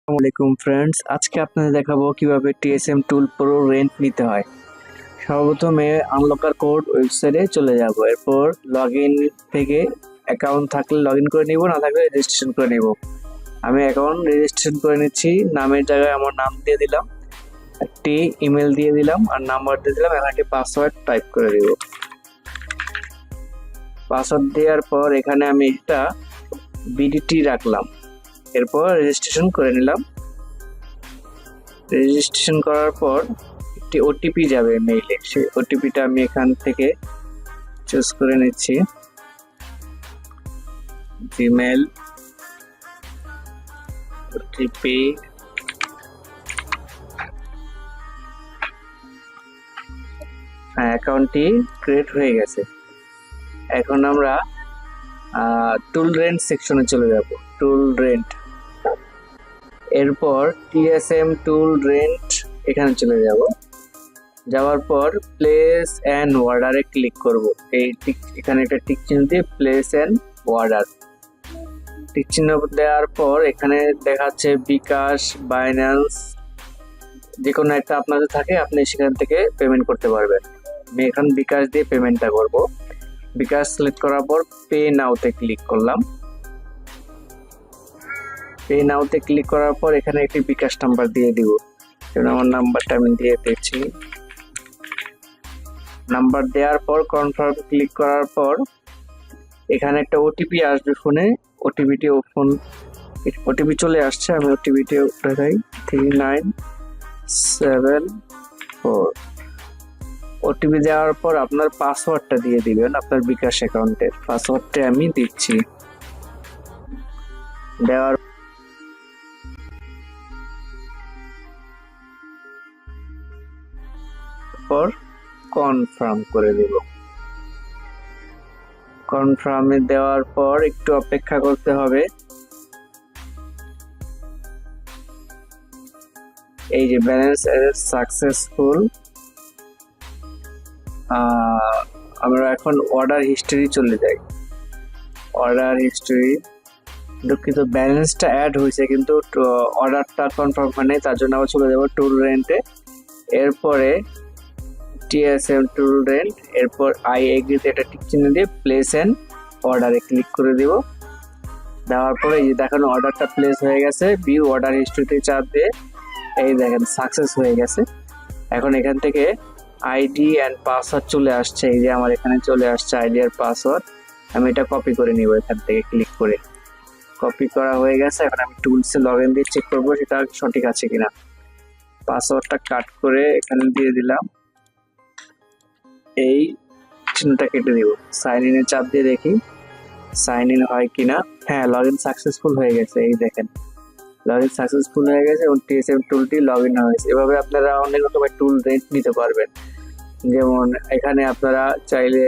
আসসালামু আলাইকুম ফ্রেন্ডস, আজকে আপনাদের দেখাবো কিভাবে টিএসএম টুল প্রো রেন্ট নিতে হয়। সর্বপ্রথমে আনলকার কোড ওয়েবসাইটে চলে যাব, এরপর লগইন থেকে অ্যাকাউন্ট থাকলে লগইন করে নিব, না থাকলে রেজিস্ট্রেশন করে নিব। আমি অ্যাকাউন্ট রেজিস্ট্রেশন করে নিচ্ছি। নামের জায়গায় আমার নাম দিয়ে দিলাম, একটি ইমেল দিয়ে দিলাম আর নাম্বার দিয়ে দিলাম। এখন একটি পাসওয়ার্ড টাইপ করে দিব। পাসওয়ার্ড দেওয়ার পর এখানে আমি একটা বিডিটি রাখলাম, এরপর রেজিস্ট্রেশন করে নিলাম। রেজিস্ট্রেশন করার পর একটি ওটিপি যাবে মেইলে, সেই ওটিপিটা আমি এখান থেকে চুজ করে নিচ্ছি। জিমেল ওটিপি, হ্যাঁ, অ্যাকাউন্টটি ক্রিয়েট হয়ে গেছে। এখন আমরা টুল রেন্ট সেকশনে চলে যাব। টুল রেন্ট, এরপর টিএসএম টুল রেন্ট এখানে চলে যাব। যাওয়ার পর প্লেস অ্যান্ড অর্ডারে ক্লিক করব। এই এখানে একটা টিক চিহ্ন দিয়ে প্লেস অ্যান্ড অর্ডার, টিক চিহ্ন দেওয়ার পর এখানে দেখাচ্ছে বিকাশ, বাইন্যান্স, যে কোনো একটা আপনাদের থাকে, আপনি সেখান থেকে পেমেন্ট করতে পারবেন। আমি এখন বিকাশ দিয়ে পেমেন্টটা করব। বিকাশ সিলেক্ট করার পর পে নাওতে ক্লিক করলাম। পে নাওতে ক্লিক করার পর এখানে একটি বিকাশ নাম্বার দিয়ে দিব। আমার নাম্বারটা আমি দিয়ে দিচ্ছি। নাম্বার দেওয়ার পর কনফার্ম ক্লিক করার পর এখানে একটা ওটিপি আসবে ফোনে। ওটিপি চলে আসছে, আমি ওটিপিটি দেখাই 3974। ওটিপি দেওয়ার পর আপনার পাসওয়ার্ডটা দিয়ে দিবেন, আপনার বিকাশ অ্যাকাউন্টের পাসওয়ার্ডটা আমি দিচ্ছি। দেওয়ার পর কনফার্ম করে দেব। কনফার্মে দেওয়ার পর একটু অপেক্ষা করতে হবে। এই যে ব্যালেন্স সাকসেসফুল। আমরা এখন অর্ডার হিস্টরি চলে যাই। অর্ডার হিস্টরি, দুঃখিত, ব্যালেন্সটা অ্যাড হয়েছে কিন্তু অর্ডারটা কনফার্ম হয় নাই, তার জন্য আবার চলে যাবো টুল রেন্টে। এরপরে টিএসএম টুল রেন্ট, এরপর আই এগ্রিতে একটা টিক চিহ্ন দিয়ে প্লেস অ্যান্ড অর্ডারে ক্লিক করে দিব। দেওয়ার পরে এই যে দেখেন অর্ডারটা প্লেস হয়ে গেছে। ভিউ অর্ডার হিস্ট্রিতে চাপ দিয়ে এই দেখেন সাকসেস হয়ে গেছে। এখন এখান থেকে আইডি অ্যান্ড পাসওয়ার্ড চলে আসছে। এই যে আমার এখানে চলে আসছে আইডি আর পাসওয়ার্ড। আমি এটা কপি করে নিব এখান থেকে ক্লিক করে। কপি করা হয়ে গেছে। এখন আমি টুলসে লগ ইন দিয়ে চেক করবো সেটা সঠিক আছে কিনা। পাসওয়ার্ডটা কাট করে এখানে দিয়ে দিলাম, এই চিহ্নটা কেটে দিব। সাইন ইনে চাপ দিয়ে দেখি সাইন ইন হয় কিনা। হ্যাঁ, লগ ইন সাকসেসফুল হয়ে গেছে। এই দেখেন লগ ইন সাকসেসফুল হয়ে গেছে এবং টিএসএম টুলটি লগ ইন হয়েছে। এভাবে আপনারা অনেক রকমের টুল রেন্ট নিতে পারবেন। যেমন এখানে আপনারা চাইলে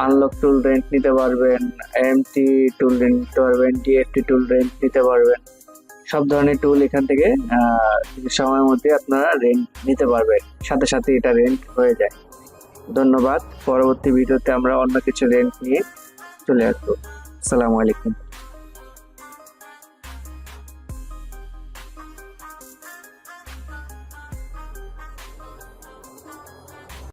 আনলক টুল রেন্ট নিতে পারবেন, এমটি টুল রেন্ট নিতে পারবেন, ডিএফটি টুল রেন্ট নিতে পারবেন। সব ধরনের টুল এখান থেকে সময়ের মধ্যে আপনারা রেন্ট নিতে পারবেন, সাথে সাথে এটা রেন্ট হয়ে যায়। ধন্যবাদ। পরবর্তী ভিডিওতে আমরা অন্য কিছু রেন্ট নিয়ে চলে আসবো। আসসালামু আলাইকুম।